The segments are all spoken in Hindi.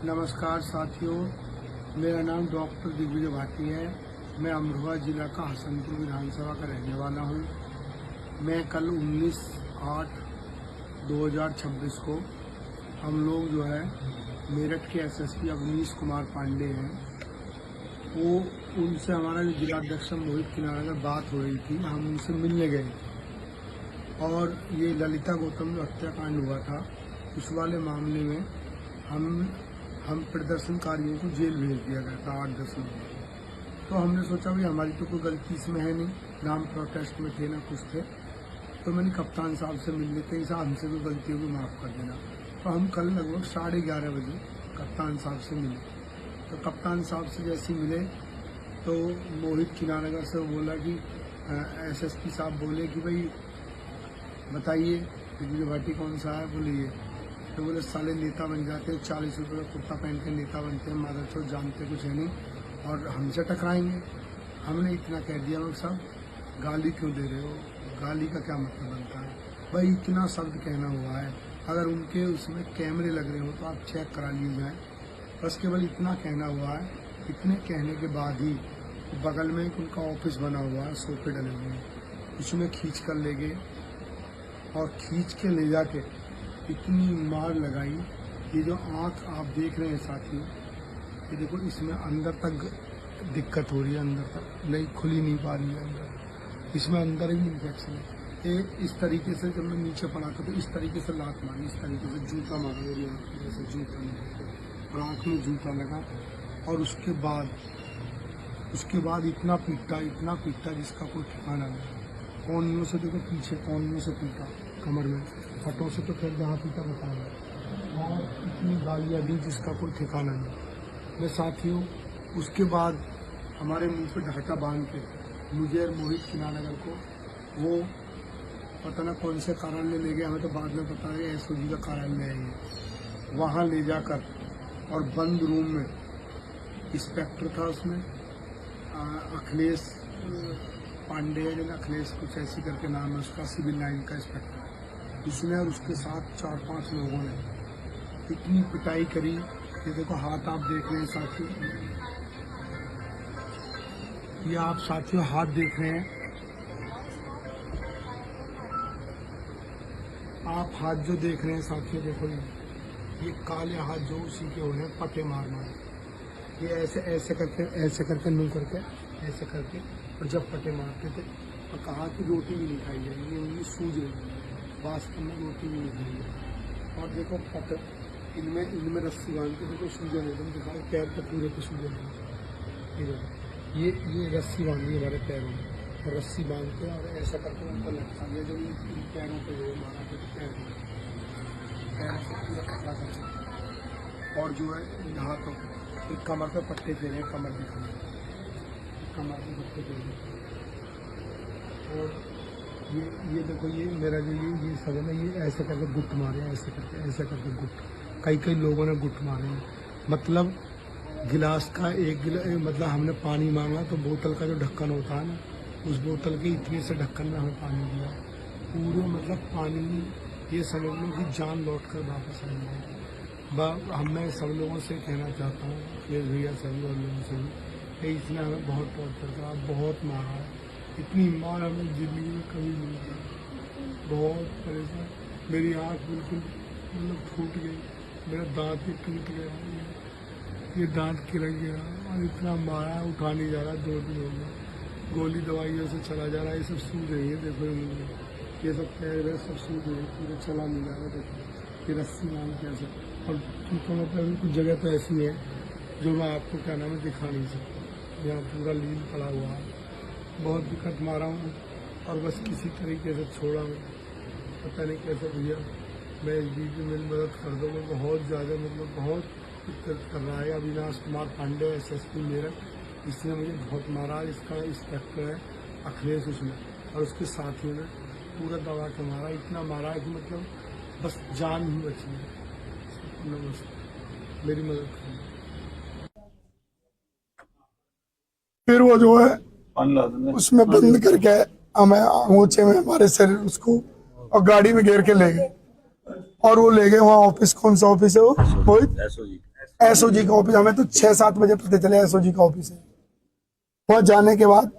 नमस्कार साथियों, मेरा नाम डॉक्टर दिग्विजय भाटी है। मैं अमरोहा जिला का हसनपुर विधानसभा का रहने वाला हूं। मैं कल 19/8/2026 को हम लोग जो है मेरठ के एसएसपी अवनीश कुमार पांडे हैं, वो उनसे हमारा जो जिलाध्यक्ष मोहित किनारा में बात हो रही थी, हम उनसे मिलने गए और ये ललिता गौतम जो हत्याकांड हुआ था उस वाले मामले में हम प्रदर्शनकारियों को जेल भेज दिया गया था 8-10 लोगों को। तो हमने सोचा भाई हमारी तो कोई गलती इसमें है नहीं, नाम प्रोटेस्ट में थे ना कुछ थे, तो मैंने कप्तान साहब से मिल लेते हैं, साहब हमसे कोई गलती होगी माफ़ कर देना। तो हम कल लगभग 11:30 बजे कप्तान साहब से मिले। तो कप्तान साहब से जैसे मिले तो मोहित किनारनगर से बोला कि एसएसपी साहब बोले कि भाई बताइए दिग्विजय भाटी कौन सा है। बोले ये। तो बोले साले नेता बन जाते हैं, 40 रुपये का कुर्ता पहन के नेता बनते हैं, मादर चौथ जानते कुछ है नहीं और हमसे टकराएंगे। हमने इतना कह दिया लोग साहब गाली क्यों दे रहे हो, गाली का क्या मतलब बनता है भाई, इतना शब्द कहना हुआ है। अगर उनके उसमें कैमरे लग रहे हो तो आप चेक करा लिए जाए, बस केवल इतना कहना हुआ है। इतने कहने के बाद ही बगल में एक उनका ऑफिस बना हुआ है, सोफे डले हुए हैं, उसमें खींच कर ले गए और खींच के ले जाके इतनी मार लगाई। ये जो आँख आप देख रहे हैं साथियों, ये देखो इसमें अंदर तक दिक्कत हो रही है, अंदर तक नहीं खुली नहीं पा रही है अंदर, इसमें अंदर भी इन्फेक्शन है। एक इस तरीके से जब मैं नीचे पड़ा था तो इस तरीके से लात मारी, इस तरीके से जूता मारा मेरी आँख में, जैसे जूता लगा और आँख में जूता लगा। और उसके बाद इतना पीटा जिसका कोई ठिकाना नहीं। कोनियों से देखो, पीछे कोनियों से पीटा, कमर में फटों से तो फिर जहाँ पीटा बताया, और इतनी गालियाँ दी जिसका कोई ठिकाना नहीं। मैं साथियों उसके बाद हमारे मुंह पे ढाटा बांध के मुझे और मोहित किनारनगर को वो पता ना कौन से कार्यालय ले गए, हमें तो बाद में पता है एसओजी का कार्यालय है ये, वहाँ ले जाकर और बंद रूम में इंस्पेक्टर था उसमें अखिलेश पांडे, अखिलेश कुछ ऐसी करके नाम है उसका, सिविल लाइन का इंस्पेक्टर, उसने और उसके साथ 4-5 लोगों ने इतनी पिटाई करी। ये देखो हाथ आप देख रहे हैं साथियों, ये आप साथियों हाथ देख रहे हैं, आप हाथ जो देख रहे हैं साथियों, देखो ये काले हाथ जो उसी के उन्हें पटे मारना, ये ऐसे करके नुं करके ऐसे करके, और जब पटे मारते थे और कहा कि रोटी भी नहीं खाई जाएगी, उनकी सूझ रही है, वास्तव में रोटी भी नहीं खाई जाएगी। और देखो पट इनमें रस्सी बांध के देखो सूजन एकदम दिखाओ, पैर पे पूरे पे सूजन है, ये रस्सी बांधी हमारे पैरों में, और रस्सी बांध के और ऐसा करके उनको लटका दिया। जब इन पैरों पे वो मारा तो पैरों से पूरा कपड़ा करके, और जो है इन हाथों एक कमर पे पट्टे फेरे, कमर दिखाने, कमर पे पट्टे फेरे। और ये देखो ये मेरा जो ये सब है ना, ये ऐसे करके गुट मारे, ऐसे करके गुट, कई लोगों ने गुट मारे हैं। मतलब गिलास का मतलब हमने पानी मांगा तो बोतल का जो ढक्कन होता है ना, उस बोतल के इतने से ढक्कन में हमें पानी दिया, पूरे मतलब पानी, ये समझ लो कि जान लौट कर वापस आई है। मैं सब लोगों से कहना चाहता हूँ कि भैया सभी और लोगों से भी, इसने हमें बहुत टॉर्चर करा, बहुत मारा है, इतनी मार हमें जिंदगी में कभी नहीं दी, बहुत परेशान। मेरी आँख बिल्कुल मतलब फूट गई, मेरा दांत भी टूट गया, ये दांत गिर गया, और इतना मारा, उठा नहीं जा रहा, 2 दिन हो गए, गोली दवाइयों से चला जा रहा है, ये सब सूझ रही है, देखो ये सब पैर सब सूझ रही है, पूरे चला नहीं जा रहा, देखो ये रस्सी मान कैसे। और तो मतलब कुछ जगह तो ऐसी है जो मैं आपको क्या नाम है दिखा नहीं सकता, यहाँ पूरा लील पड़ा हुआ है, बहुत दिक्कत मारा हूँ और बस किसी तरीके से छोड़ा हूँ, पता नहीं कैसे भैया मैं इस बीच में मेरी मदद कर दो। मैं बहुत ज़्यादा मतलब बहुत दिक्कत कर रहा है अविनाश कुमार पांडे एसएसपी मेरठ, इसने मुझे बहुत मारा, इसका इंस्पेक्टर है अखिलेश उसने और उसके साथियों ने पूरा दबा के मारा, इतना मारा है कि मतलब बस जान ही बची है। नमस्ते, मेरी मदद करें। फिर वो जो है उसमें बंद करके हमें आंगूचे में हमारे शरीर उसको और गाड़ी में घेर के ले गए, और वो ले गए वहाँ ऑफिस, कौन सा ऑफिस है वो मोहित, एसओजी का ऑफिस, हमें तो 6-7 बजे पता चले एसओजी का ऑफिस है। वहां जाने के बाद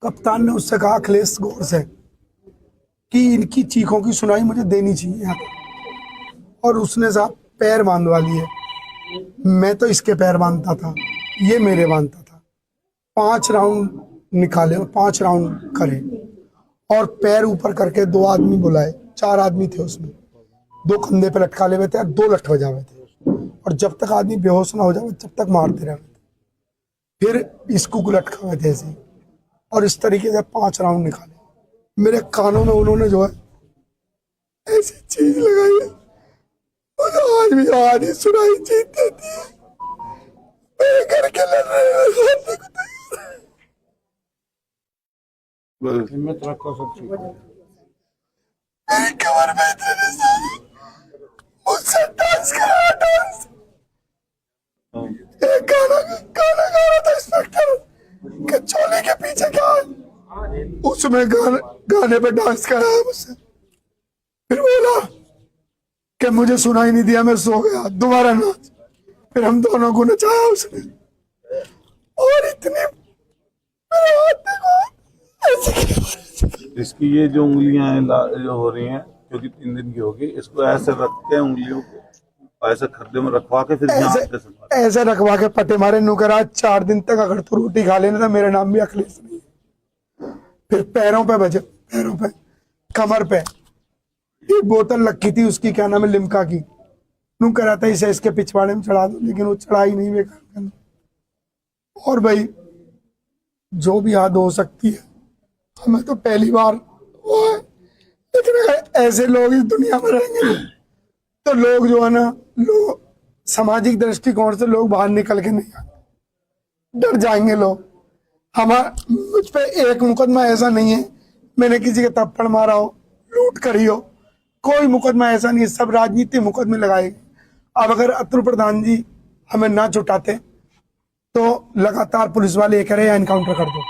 कप्तान ने उससे कहा अखिलेश गौर से कि इनकी चीखों की सुनाई मुझे देनी चाहिए यहाँ पे। और उसने साहब पैर बांधवा लिए। मैं तो इसके पैर बांधता था, ये मेरे बांधता था। 5 राउंड निकाले और 5 राउंड करे और पैर ऊपर करके 2 आदमी बुलाए, 4 आदमी थे उसमें, 2 कंधे पे लटका ले हुए थे और 2 लठ बजा हुए थे। और जब तक आदमी बेहोश ना हो जाए तब तक मारते रहे। फिर इसको लटका हुए थे ऐसे और इस तरीके से 5 राउंड निकाले। मेरे कानों में उन्होंने जो है ऐसी चीज लगाई है, मुझे आज भी याद ही सुनाई चीज देती है। मेरे घर के लड़ रहे हैं, मारने को तैयार हैं। हिम्मत रखो सब चीज। मेरी कमर में इतने सारे मुझसे डांस करा, डांस। एक गाना गाना गा रहा था इंस्पेक्टर के चोले के पीछे क्या है, उसमें गाने पे डांस करा मुझसे। फिर बोला कि मुझे सुनाई नहीं दिया, मैं सो गया, दोबारा नाच। फिर हम दोनों को नचाया उसने। और इतनी मेरे हाथ देखो ऐसे इसकी ये जो उंगलियां हैं जो हो रही हैं, क्योंकि 3 दिन की होगी, इसको ऐसे रख के उंगलियों को ऐसे खड्डे में रखवा के फिर यहाँ पे से ऐसे रखवा के पटे मारे नुकरा। 4 दिन तक अगर तू रोटी खा लेना था, मेरा नाम भी अखिलेश नहीं। फिर पैरों पे बजे, पैरों पे, कमर पे एक बोतल रखी थी उसकी, क्या नाम है, लिम्का की। नू करा था इसे इसके पिछवाड़े में चढ़ा दो, लेकिन वो चढ़ाई नहीं बेकार। और भाई जो भी याद हो सकती है, हमें तो पहली बार वो है। लेकिन अगर ऐसे लोग इस दुनिया में रहेंगे तो लोग जो है ना, लोग सामाजिक दृष्टिकोण से लोग बाहर निकल के नहीं आते, डर जाएंगे लोग। मुझ पे एक मुकदमा ऐसा नहीं है मैंने किसी के थप्पड़ मारा हो, लूट करी हो, कोई मुकदमा ऐसा नहीं है, सब राजनीति मुकदमे लगाए। अब अगर अतुल प्रधान जी हमें ना छुटाते तो लगातार पुलिस वाले ये कह रहे एनकाउंटर कर दो,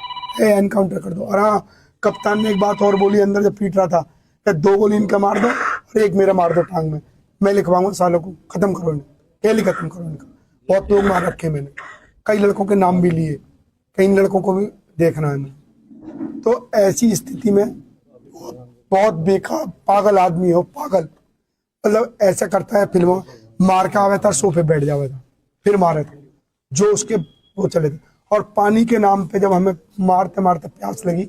एनकाउंटर कर दो। और हाँ, कप्तान ने एक बात और बोली अंदर जब पीट रहा था कि 2 गोली इनका मार दो और 1 मेरा मार दो टांग में, मैं लिखवाऊंगा सालों को, खत्म करो इन्हें, खेल ही खत्म करो इनका। बहुत लोग मार रखे मैंने, कई लड़कों के नाम भी लिए, कई लड़कों को भी देखना है मैंने। तो ऐसी स्थिति में बहुत बेकार पागल आदमी हो, पागल मतलब ऐसा करता है। फिल्मों मार के आवे था, सोफे बैठ जावे था, फिर मारे थे जो उसके वो चले थे। और पानी के नाम पे जब हमें मारते मारते प्यास लगी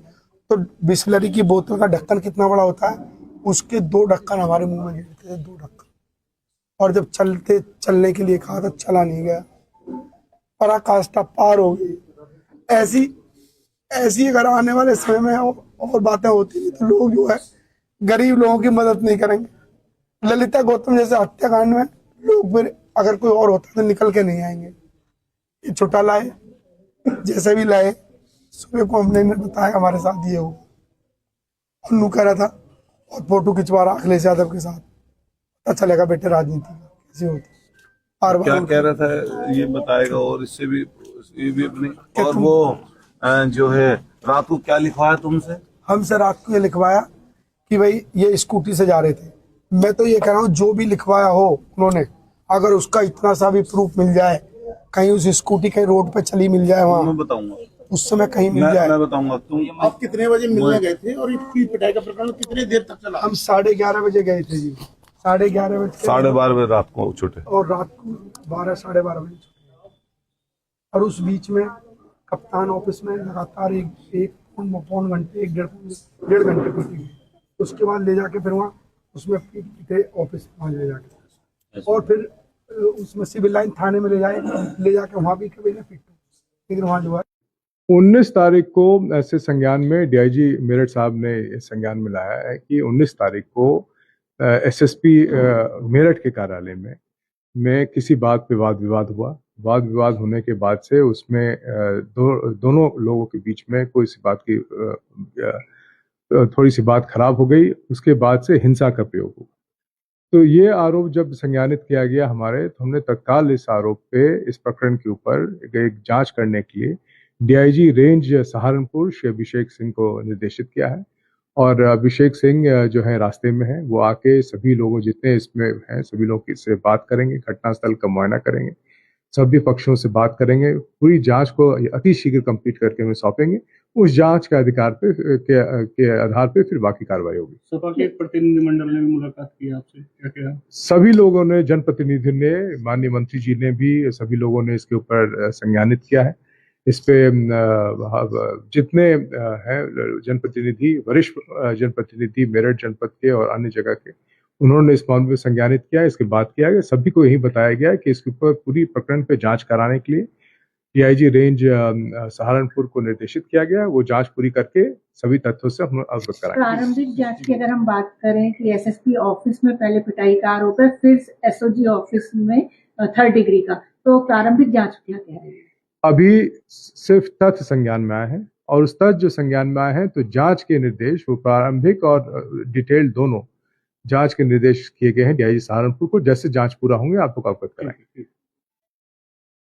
तो बिस्लरी की बोतल का ढक्कन कितना बड़ा होता है, उसके 2 ढक्कन हमारे मुंह में गिरते थे, 2 ढक्कन। और जब चलने के लिए कहा तो चला नहीं गया, पराकाष्ठा पार हो गई। ऐसी अगर आने वाले समय में और बातें होती नहीं तो लोग जो है गरीब लोगों की मदद नहीं करेंगे। ललिता गौतम जैसे हत्याकांड में लोग फिर अगर कोई और होता तो निकल के नहीं आएंगे। ये छोटा लाए, जैसे भी लाए, सुबह को हमने बताया हमारे साथ ये हो, और नू कह रहा था और फोटो खिंचवा रहा अखिलेश यादव के साथ। अच्छा लगा बेटे राजनीति कैसी होती। क्या कह रहा था ये बताएगा, और इससे भी ये भी अपने। और वो जो है रात को क्या लिखवाया तुमसे? हमसे रात को ये लिखवाया कि भाई ये स्कूटी से जा रहे थे। मैं तो ये कह रहा हूँ जो भी लिखवाया हो उन्होंने, अगर उसका इतना सा भी प्रूफ मिल जाए, कहीं उस स्कूटी कहीं रोड पे चली मिल जाए, वहाँ मैं बताऊंगा, उस समय कहीं मिल जाए। मैं बताऊंगा। तुम आप कितने बजे मिलने गए थे और इसकी पिटाई का प्रकरण कितने देर तक चला? हम 11:30 बजे गए थे जी, 11:30 बजे, 12:30 बजे रात को छूटे, और रात को 12-12:30 बजे छूटे। और उस बीच में कप्तान ऑफिस में लगातार एक पौन घंटे, 1.5 घंटे पीटी। उसके बाद ले जाके फिर वहाँ उसमें पीटे ऑफिस वहाँ ले जाके, और फिर उसमें सिविल लाइन थाने में ले जाके वहाँ भी कभी ना पीटो। लेकिन वहाँ जो है 19 तारीख को ऐसे संज्ञान में डीआईजी मेरठ साहब ने संज्ञान में लाया है कि 19 तारीख को एसएसपी मेरठ के कार्यालय में किसी बात पे वाद विवाद हुआ। वाद विवाद होने के बाद से उसमें दोनों लोगों के बीच में कोई सी बात की थोड़ी सी बात खराब हो गई। उसके बाद से हिंसा का प्रयोग हुआ। तो ये आरोप जब संज्ञानित किया गया हमारे, तो हमने तत्काल इस आरोप पे, इस प्रकरण के ऊपर एक जांच करने के लिए डीआईजी रेंज सहारनपुर श्री अभिषेक सिंह को निर्देशित किया है। और अभिषेक सिंह जो है रास्ते में है, वो आके सभी लोगों जितने इसमें हैं सभी लोगों से बात करेंगे, घटनास्थल का मुआयना करेंगे, सभी पक्षों से बात करेंगे, पूरी जांच को अति शीघ्र कंप्लीट करके हमें सौंपेंगे। उस जांच के अधिकार पे के आधार पे फिर बाकी कार्रवाई होगी। सपा के एक प्रतिनिधिमंडल ने भी मुलाकात की आपसे, क्या कहा? सभी लोगों ने, जनप्रतिनिधि ने, माननीय मंत्री जी ने भी, सभी लोगों ने इसके ऊपर संज्ञानित किया है। इस पे जितने हैं जनप्रतिनिधि, वरिष्ठ जनप्रतिनिधि मेरठ जनपद के और अन्य जगह के, उन्होंने इस मामले में संज्ञानित किया है। इसके बाद किया गया, सभी को यही बताया गया है कि इसके ऊपर पूरी प्रकरण पे जांच कराने के लिए डीआईजी रेंज सहारनपुर को निर्देशित किया गया। वो जांच पूरी करके सभी तथ्यों से हम अवगत कराएंगे। प्रारंभिक जांच की अगर हम बात करें कि एसएसपी ऑफिस में पहले पिटाई का आरोप है, फिर एसओजी ऑफिस में 3rd डिग्री का, तो प्रारंभिक जांच क्या कह रही है? अभी सिर्फ तथ्य संज्ञान में आए हैं और उस तथ्य जो संज्ञान में आए हैं तो जांच के निर्देश, वो प्रारंभिक और डिटेल दोनों जांच के निर्देश किए गए हैं डीआईजी सहारनपुर को। जैसे जांच पूरा होंगे आप लोग अवगत कराएंगे।